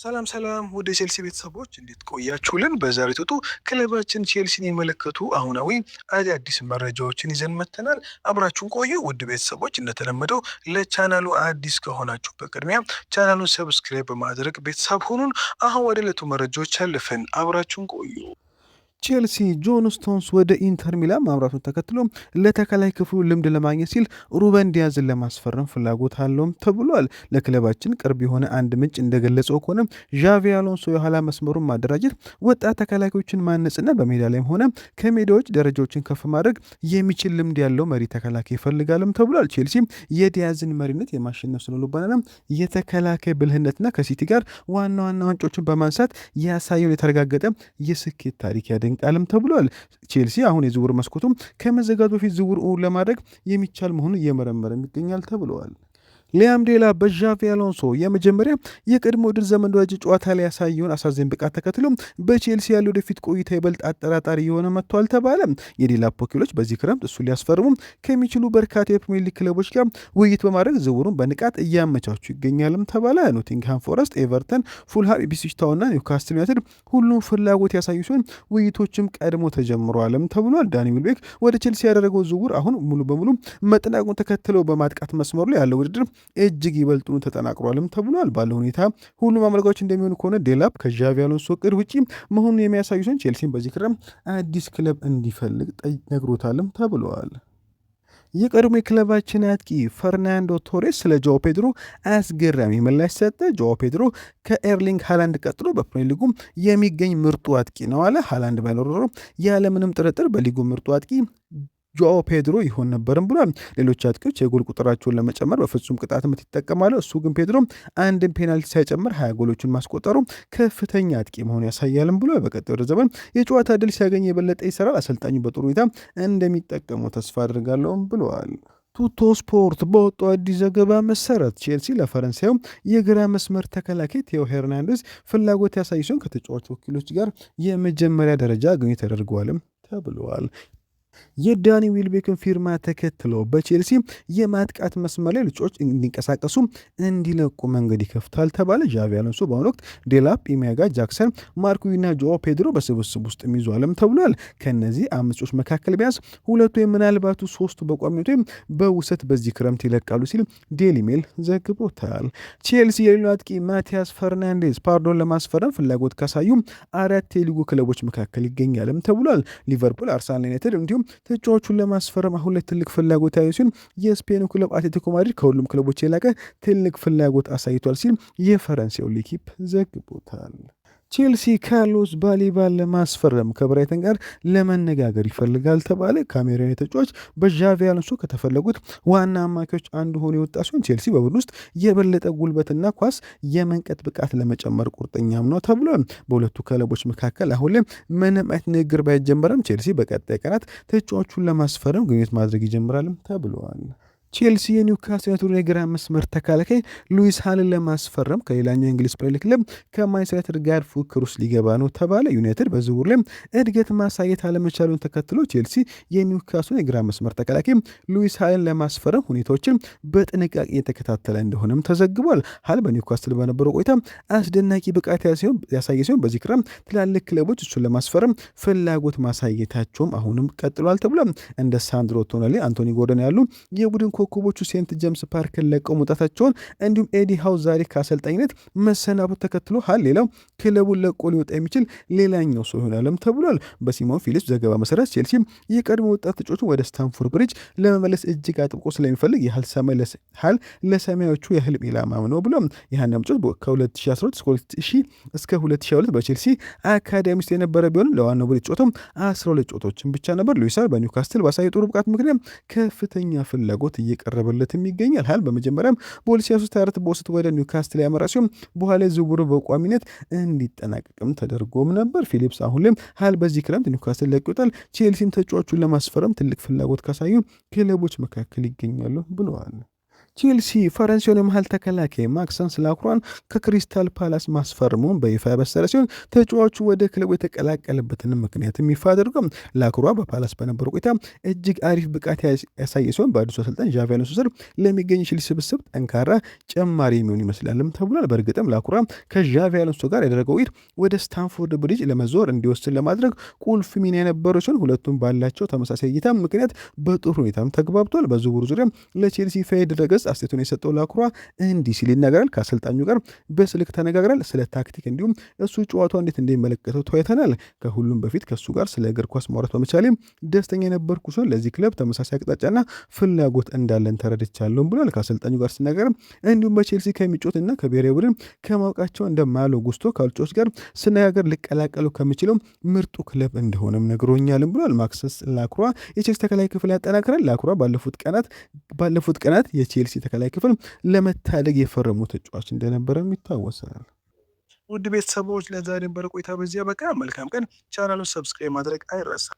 ሰላም ወደ ቼልሲ ቤተሰቦች እንዴት ቆያችሁልን? በዛሬው ጡጡ ክለባችን ቼልሲን የመለከቱ አሁናዊ አዲስ መረጃዎችን ይዘን መጥተናል። አብራችሁን ቆዩ ውድ ቤተሰቦች። እንደተለመደው ለቻናሉ አዲስ ከሆናችሁ በቅድሚያ ቻናሉን ሰብስክራይብ በማድረግ ቤተሰብ ሁኑን። አሁን ወደ ዕለቱ መረጃዎች አለፍን። አብራችሁን ቆዩ። ቼልሲ ጆን ስቶንስ ወደ ኢንተር ሚላን ማምራቱን ተከትሎ ለተከላይ ክፍሉ ልምድ ለማግኘት ሲል ሩበን ዲያዝን ለማስፈረም ፍላጎት አለውም ተብሏል። ለክለባችን ቅርብ የሆነ አንድ ምንጭ እንደገለጸው ከሆነ ዣቪ አሎንሶ የኋላ መስመሩን ማደራጀት፣ ወጣት ተከላካዮችን ማነጽና በሜዳ ላይም ሆነ ከሜዳዎች ደረጃዎችን ከፍ ማድረግ የሚችል ልምድ ያለው መሪ ተከላካይ ይፈልጋልም ተብሏል። ቼልሲ የዲያዝን መሪነት የማሸነፍ ስነልቦናና የተከላካይ ብልህነትና ከሲቲ ጋር ዋና ዋንጫዎችን በማንሳት ያሳየውን የተረጋገጠ የስኬት ታሪክ ቃልም ተብሏል። ቼልሲ አሁን የዝውውር መስኮቱም ከመዘጋቱ በፊት ዝውውር ለማድረግ የሚቻል መሆኑን እየመረመረ ይገኛል ተብሏል። ሊያም ዴላፕ በዣቪ አሎንሶ የመጀመሪያ የቀድሞ ውድድር ዘመን ወዳጅ ጨዋታ ላይ ያሳየውን አሳዛኝ ብቃት ተከትሎ በቼልሲ ያለው ወደፊት ቆይታ ይበልጥ አጠራጣሪ የሆነ መጥቷል ተባለ። የዴላፕ ወኪሎች በዚህ ክረምት እሱ ሊያስፈርሙ ከሚችሉ በርካታ የፕሪሚየር ሊግ ክለቦች ጋር ውይይት በማድረግ ዝውውሩን በንቃት እያመቻቹ ይገኛልም ተባለ። ኖቲንግሃም ፎረስት፣ ኤቨርተን፣ ፉልሃም፣ ኢፕስዊች ታውንና ኒውካስትል ዩናይትድ ሁሉም ፍላጎት ያሳዩ ሲሆን ውይይቶችም ቀድሞ ተጀምረዋልም ተብሏል። ዳኒ ዊልቤክ ወደ ቼልሲ ያደረገው ዝውውር አሁን ሙሉ በሙሉ መጠናቀቁን ተከትለው በማጥቃት መስመሩ ላይ ያለው ውድድር እጅግ ይበልጡኑ ተጠናቅሯልም ተብሏል። ባለው ሁኔታ ሁሉም አመልካቾች እንደሚሆኑ ከሆነ ዴላፕ ከዣቪ አሎንሶ እቅድ ውጪ መሆኑን የሚያሳዩ ሲሆን ቼልሲን በዚህ ክረምት አዲስ ክለብ እንዲፈልግ ነግሮታልም ተብሏል። የቀድሞ የክለባችን አጥቂ ፈርናንዶ ቶሬስ ስለ ጆ ፔድሮ አስገራሚ ምላሽ ሰጠ። ጆ ፔድሮ ከኤርሊንግ ሃላንድ ቀጥሎ በፕሪሚየር ሊጉ የሚገኝ ምርጡ አጥቂ ነው አለ። ሃላንድ ባይኖር ኖሮ ያለምንም ጥርጥር በሊጉ ምርጡ አጥቂ ጆ ፔድሮ ይሆን ነበርም ብሏል። ሌሎች አጥቂዎች የጎል ቁጥራቸውን ለመጨመር በፍጹም ቅጣት ምት ይጠቀማሉ። እሱ ግን ፔድሮ አንድን ፔናልቲ ሳይጨምር 20 ጎሎችን ማስቆጠሩ ከፍተኛ አጥቂ መሆን ያሳያልም ብሎ በቀጣዩ ወደ ዘመን የጨዋታ ድል ሲያገኝ የበለጠ ይሰራል። አሰልጣኙ በጥሩ ሁኔታ እንደሚጠቀሙ ተስፋ አድርጋለሁም ብለዋል። ቱቶ ስፖርት በወጣው አዲስ ዘገባ መሰረት ቼልሲ ለፈረንሳዩ የግራ መስመር ተከላካይ ቴዮ ሄርናንዴዝ ፍላጎት ያሳይ ሲሆን ከተጫዋች ወኪሎች ጋር የመጀመሪያ ደረጃ ግንኙነት ተደርገዋልም ተብለዋል። የዳኒ ዊልቤክን ፊርማ ተከትሎ በቼልሲ የማጥቃት መስመር ላይ ልጆች እንዲንቀሳቀሱ እንዲለቁ መንገድ ይከፍታል ተባለ። ዣቪ አሎንሶ በአሁኑ ወቅት ዴላፕ፣ ኢሜጋ፣ ጃክሰን፣ ማርኩዊና ጆ ፔድሮ በስብስብ ውስጥ የሚይዟልም ተብሏል። ከነዚህ አምስቶች መካከል ቢያንስ ሁለቱ ምናልባቱ ሶስቱ በቋሚነት ወይም በውሰት በዚህ ክረምት ይለቃሉ ሲል ዴሊ ሜል ዘግቦታል። ቼልሲ የሌሎ አጥቂ ማቲያስ ፈርናንዴዝ ፓርዶን ለማስፈረም ፍላጎት ካሳዩ 4 የሊጉ ክለቦች መካከል ይገኛልም ተብሏል። ሊቨርፑል፣ አርሰናል፣ ዩናይትድ እንዲሁም ተጫዋቹን ለማስፈረም አሁን ላይ ትልቅ ፍላጎት ያዩ ሲሆን የስፔኑ ክለብ አትሌቲኮ ማድሪድ ከሁሉም ክለቦች የላቀ ትልቅ ፍላጎት አሳይቷል ሲል የፈረንሳዩ ሊኪፕ ዘግቦታል። ቼልሲ ካርሎስ ባሌባን ለማስፈረም ከብራይተን ጋር ለመነጋገር ይፈልጋል ተባለ። ካሜሮን ተጫዋች በዣቪ አሎንሶ ከተፈለጉት ዋና አማካዮች አንዱ ሆኖ የወጣ ሲሆን ቼልሲ በቡድን ውስጥ የበለጠ ጉልበትና ኳስ የመንቀጥ ብቃት ለመጨመር ቁርጠኛም ነው ተብሏል። በሁለቱ ክለቦች መካከል አሁን ላይ ምንም አይነት ንግግር ባይጀመረም ቼልሲ በቀጣይ ቀናት ተጫዋቹን ለማስፈረም ግንኙነት ማድረግ ይጀምራልም ተብሏል። ቼልሲ የኒውካስል ዩናይትድ የግራ መስመር ተከላካይ ሉዊስ ሃልን ለማስፈረም ከሌላኛው የእንግሊዝ ፕሪሚየር ሊግ ክለብ ከማንቸስተር ዩናይትድ ጋር ፉክክር ውስጥ ሊገባ ነው ተባለ። ዩናይትድ በዝውውር ላይ እድገት ማሳየት አለመቻሉን ተከትሎ ቼልሲ የኒውካስል የግራ መስመር ተከላካይ ሉዊስ ሃልን ለማስፈረም ሁኔታዎችን በጥንቃቄ የተከታተለ እንደሆነም ተዘግቧል። ሃል በኒውካስል በነበረው ቆይታ አስደናቂ ብቃት ያሳየ ሲሆን በዚህ ክረምት ትላልቅ ክለቦች እሱን ለማስፈረም ፍላጎት ማሳየታቸውም አሁንም ቀጥሏል ተብሏል። እንደ ሳንድሮ ቶናሊ፣ አንቶኒ ጎርደን ያሉ የቡድን ኮከቦቹ ሴንት ጄምስ ፓርክን ለቀው መውጣታቸውን እንዲሁም ኤዲ ሃው ዛሬ ከአሰልጣኝነት መሰናበቱ ተከትሎ ሃል ሌላው ክለቡን ለቆ ሊወጣ የሚችል ሌላኛው ሰው ይሆናልም ተብሏል። በሲሞን ፊሊፕስ ዘገባ መሰረት ቼልሲ የቀድሞ ወጣት ተጫዋቹ ወደ ስታንፎርድ ብሪጅ ለመመለስ እጅግ አጥብቆ ስለሚፈልግ ሃል ለሰማዮቹ የህልም ኢላማም ነው ብሎ ይህን ምጮት ከ2012 እስከ 2022 በቼልሲ አካዳሚ ውስጥ የነበረ ቢሆንም ለዋናው ቡድን ጮቶም 12 ጮቶችን ብቻ ነበር። ሉዊስ ሃል በኒውካስትል ባሳየ ጥሩ ብቃት ምክንያት ከፍተኛ ፍላጎት እየቀረበለትም ይገኛል። ሃል በመጀመሪያም በ2023 በውሰት ወደ ኒውካስትል ያመራ ሲሆን በኋላ ዝውውሩ በቋሚነት እንዲጠናቀቅም ተደርጎም ነበር። ፊሊፕስ አሁን ላይም ሃል በዚህ ክረምት ኒውካስትል ለቅውጣል። ቼልሲም ተጫዋቹን ለማስፈረም ትልቅ ፍላጎት ካሳዩ ክለቦች መካከል ይገኛሉ ብለዋል። ቼልሲ ፈረንሳዊውን የመሃል ተከላካይ ማክሰንስ ላክሯን ከክሪስታል ፓላስ ማስፈረሙን በይፋ ያበሰረ ሲሆን ተጫዋቹ ወደ ክለቡ የተቀላቀለበትን ምክንያትም ይፋ አድርገው ላክሯ በፓላስ በነበረው ቆይታ እጅግ አሪፍ ብቃት ያሳየ ሲሆን በአዲሱ አሰልጣኝ ዣቪ አሎንሶ ስር ለሚገኝ ቼልሲ ስብስብ ጠንካራ ጨማሪ የሚሆን ይመስላልም ተብሏል። በእርግጥም ላክሯ ከዣቪ አሎንሶ ጋር ያደረገው ሂድ ወደ ስታንፎርድ ብሪጅ ለመዞር እንዲወስን ለማድረግ ቁልፍ ሚና የነበሩ ሲሆን ሁለቱም ባላቸው ተመሳሳይ እይታ ምክንያት በጥሩ ሁኔታም ተግባብቷል። በዝውውሩ ዙሪያ ለቼልሲ ፋይድ ድረገጽ አስተያየቱን የሰጠው ላክሯ እንዲህ ሲል ይናገራል። ከአሰልጣኙ ጋር በስልክ ተነጋግራል። ስለ ታክቲክ እንዲሁም እሱ ጨዋታው እንዴት እንደሚመለከተው ተወያይተናል። ከሁሉም በፊት ከእሱ ጋር ስለ እግር ኳስ ማውራት በመቻሌም ደስተኛ የነበርኩ ሲሆን ለዚህ ክለብ ተመሳሳይ አቅጣጫና ፍላጎት እንዳለን ተረድቻለሁ ብሏል። ከአሰልጣኙ ጋር ሲናገርም እንዲሁም በቼልሲ ከሚጮትና ከብሔራዊ ቡድን ከማውቃቸው እንደ ማሎ ጉስቶ ካልጮች ጋር ስነጋገር ሊቀላቀሉ ከሚችለው ምርጡ ክለብ እንደሆነም ነግሮኛልም ብሏል። ማክሰስ ላክሯ የቼልሲ ተከላይ ክፍል ያጠናክራል። ላክሯ ባለፉት ቀናት የቼልሲ ተከላይ ክፍል ለመታደግ የፈረሙ ተጫዋች እንደነበረም ይታወሳል። ውድ ቤተሰቦች ለዛሬ ነበር ቆይታ በዚያ በቃ። መልካም ቀን። ቻናሉን ሰብስክራይብ ማድረግ አይረሳ።